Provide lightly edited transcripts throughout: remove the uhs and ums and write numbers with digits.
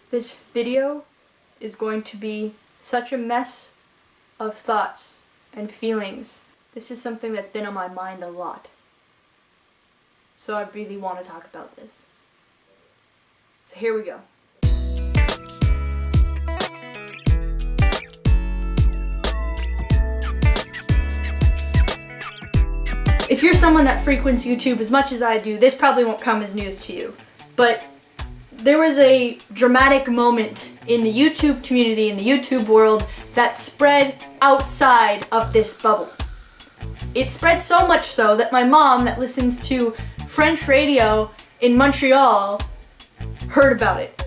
This video is going to be such a mess of thoughts and feelings. This is something that's been on my mind a lot. So I really want to talk about this. So here we go. If you're someone that frequents YouTube as much as I do, this probably won't come as news to you. But there was a dramatic moment in the YouTube community, in the YouTube world, that spread outside of this bubble. It spread so much so that my mom, that listens to French radio in Montreal, heard about it.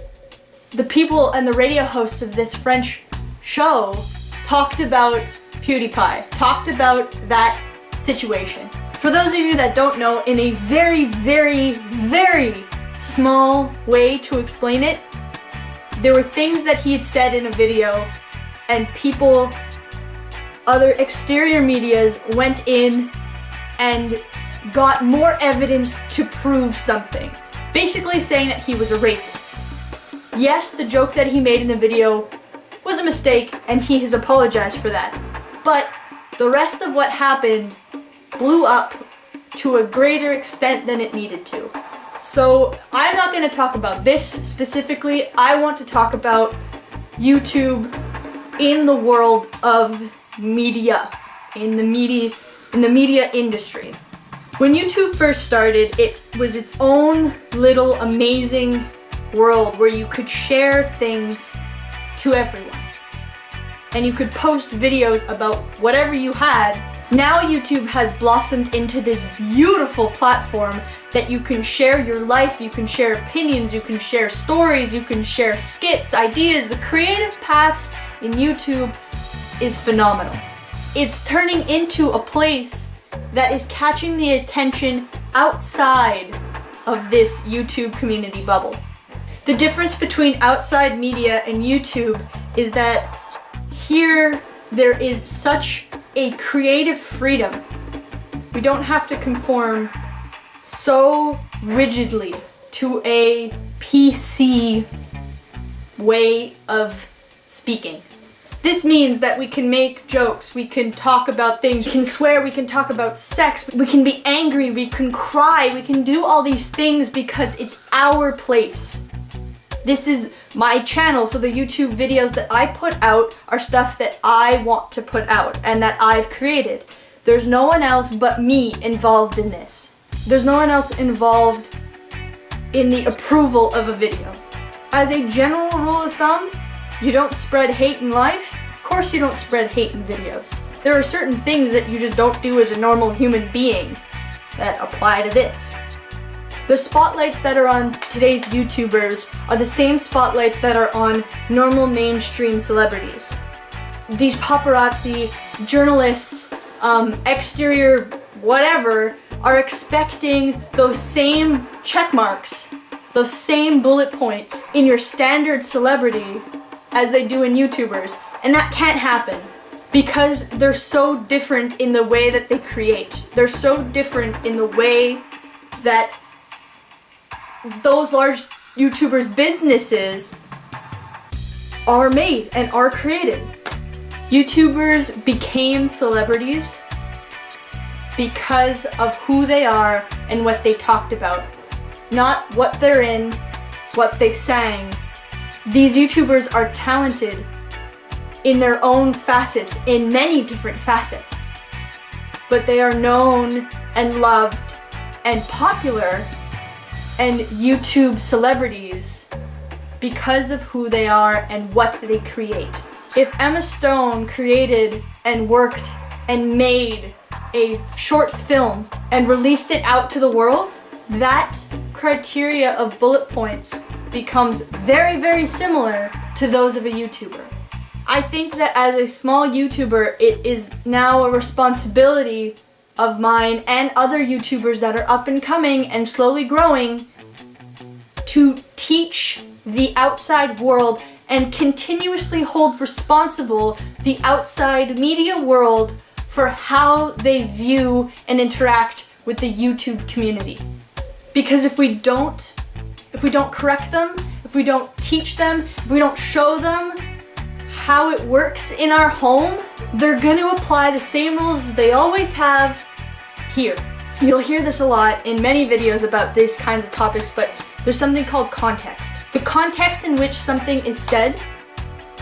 The people and the radio hosts of this French show talked about PewDiePie, talked about that situation. For those of you that don't know, in a very, very, very small way to explain it, there were things that he had said in a video and people, other exterior medias went in and got more evidence to prove something. Basically saying that he was a racist. Yes, the joke that he made in the video was a mistake and he has apologized for that. But the rest of what happened blew up to a greater extent than it needed to. So I'm not going to talk about this specifically. I want to talk about YouTube in the world of media, in the media industry. When YouTube first started, it was its own little amazing world where you could share things to everyone. And you could post videos about whatever you had. Now YouTube has blossomed into this beautiful platform that you can share your life, you can share opinions, you can share stories, you can share skits, ideas. The creative paths in YouTube is phenomenal. It's turning into a place that is catching the attention outside of this YouTube community bubble. The difference between outside media and YouTube is that here there is such a creative freedom. We don't have to conform so rigidly to a PC way of speaking. This means that we can make jokes, we can talk about things, we can swear, we can talk about sex, we can be angry, we can cry, we can do all these things because it's our place. This is my channel, so the YouTube videos that I put out are stuff that I want to put out and that I've created. There's no one else but me involved in this. There's no one else involved in the approval of a video. As a general rule of thumb, you don't spread hate in life. Of course you don't spread hate in videos. There are certain things that you just don't do as a normal human being that apply to this. The spotlights that are on today's YouTubers are the same spotlights that are on normal mainstream celebrities. These paparazzi, journalists, exterior whatever, are expecting those same check marks, those same bullet points in your standard celebrity as they do in YouTubers. And that can't happen because they're so different in the way that they create. They're so different in the way that those large YouTubers' businesses are made and are created. YouTubers became celebrities because of who they are and what they talked about, not what they're in, what they sang. These YouTubers are talented in their own facets, in many different facets, but they are known and loved and popular and YouTube celebrities because of who they are and what they create. If Emma Stone created and worked and made a short film and released it out to the world, that criteria of bullet points becomes very, very similar to those of a YouTuber. I think that as a small YouTuber, it is now a responsibility of mine and other YouTubers that are up and coming and slowly growing to teach the outside world and continuously hold responsible the outside media world for how they view and interact with the YouTube community. Because if we don't correct them, if we don't teach them, if we don't show them how it works in our home, they're gonna apply the same rules as they always have here. You'll hear this a lot in many videos about these kinds of topics, but there's something called context. The context in which something is said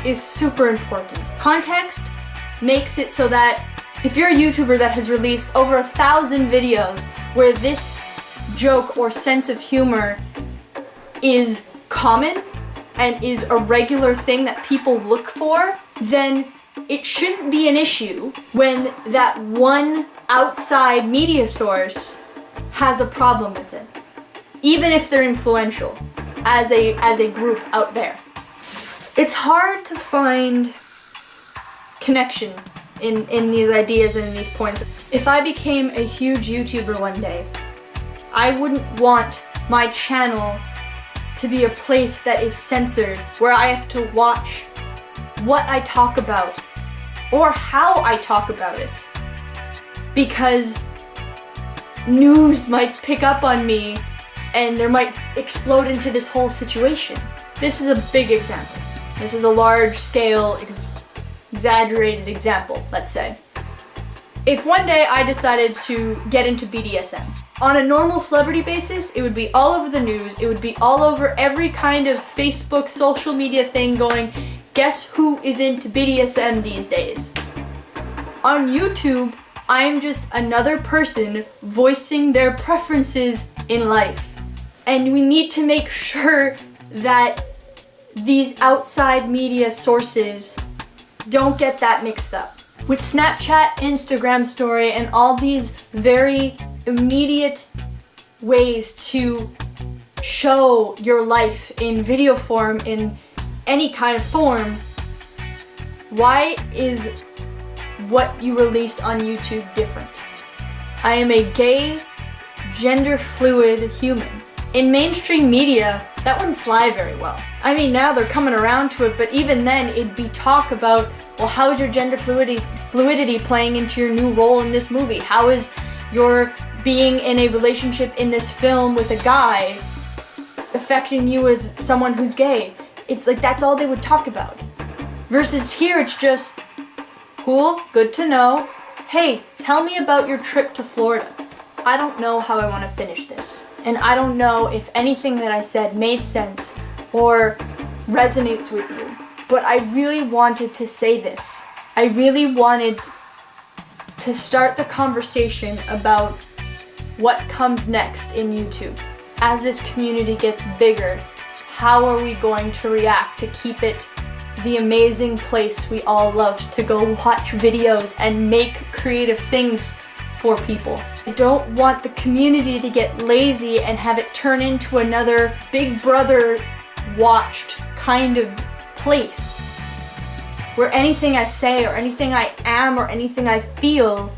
is super important. Context makes it so that if you're a YouTuber that has released over 1,000 videos where this joke or sense of humor is common and is a regular thing that people look for, then it shouldn't be an issue when that one outside media source has a problem with it, even if they're influential as a group out there. It's hard to find connection in these ideas and in these points. If I became a huge YouTuber one day, I wouldn't want my channel to be a place that is censored, where I have to watch what I talk about or how I talk about it, because news might pick up on me and there might explode into this whole situation. This is a big example. This is a large scale, exaggerated example, let's say. If one day I decided to get into BDSM, on a normal celebrity basis, it would be all over the news, it would be all over every kind of Facebook, social media thing going, guess who is into BDSM these days? On YouTube, I'm just another person voicing their preferences in life. And we need to make sure that these outside media sources don't get that mixed up. With Snapchat, Instagram story, and all these very immediate ways to show your life in video form, in any kind of form, why is what you release on YouTube different? I am a gay, gender fluid human. In mainstream media, that wouldn't fly very well. I mean, now they're coming around to it, but even then it'd be talk about, well, how is your gender fluidity playing into your new role in this movie? How is your being in a relationship in this film with a guy affecting you as someone who's gay? It's like that's all they would talk about. Versus here it's just, cool, good to know. Hey, tell me about your trip to Florida. I don't know how I want to finish this. And I don't know if anything that I said made sense or resonates with you. But I really wanted to say this. I really wanted to start the conversation about what comes next in YouTube. As this community gets bigger, how are we going to react to keep it the amazing place we all love to go watch videos and make creative things for people? I don't want the community to get lazy and have it turn into another Big Brother watched kind of place where anything I say or anything I am or anything I feel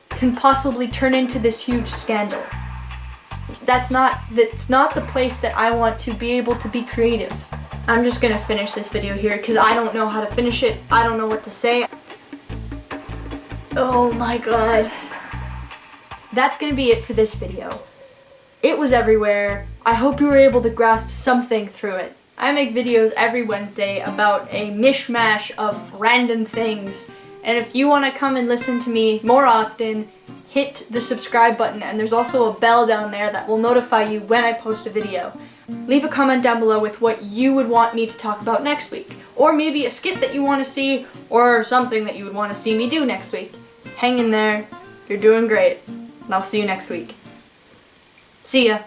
can possibly turn into this huge scandal. That's not the place that I want to be able to be creative. I'm just gonna finish this video here because I don't know how to finish it. I don't know what to say. Oh my god. That's gonna be it for this video. It was everywhere. I hope you were able to grasp something through it. I make videos every Wednesday about a mishmash of random things. And if you want to come and listen to me more often, hit the subscribe button, and there's also a bell down there that will notify you when I post a video. Leave a comment down below with what you would want me to talk about next week. Or maybe a skit that you want to see, or something that you would want to see me do next week. Hang in there. You're doing great. And I'll see you next week. See ya.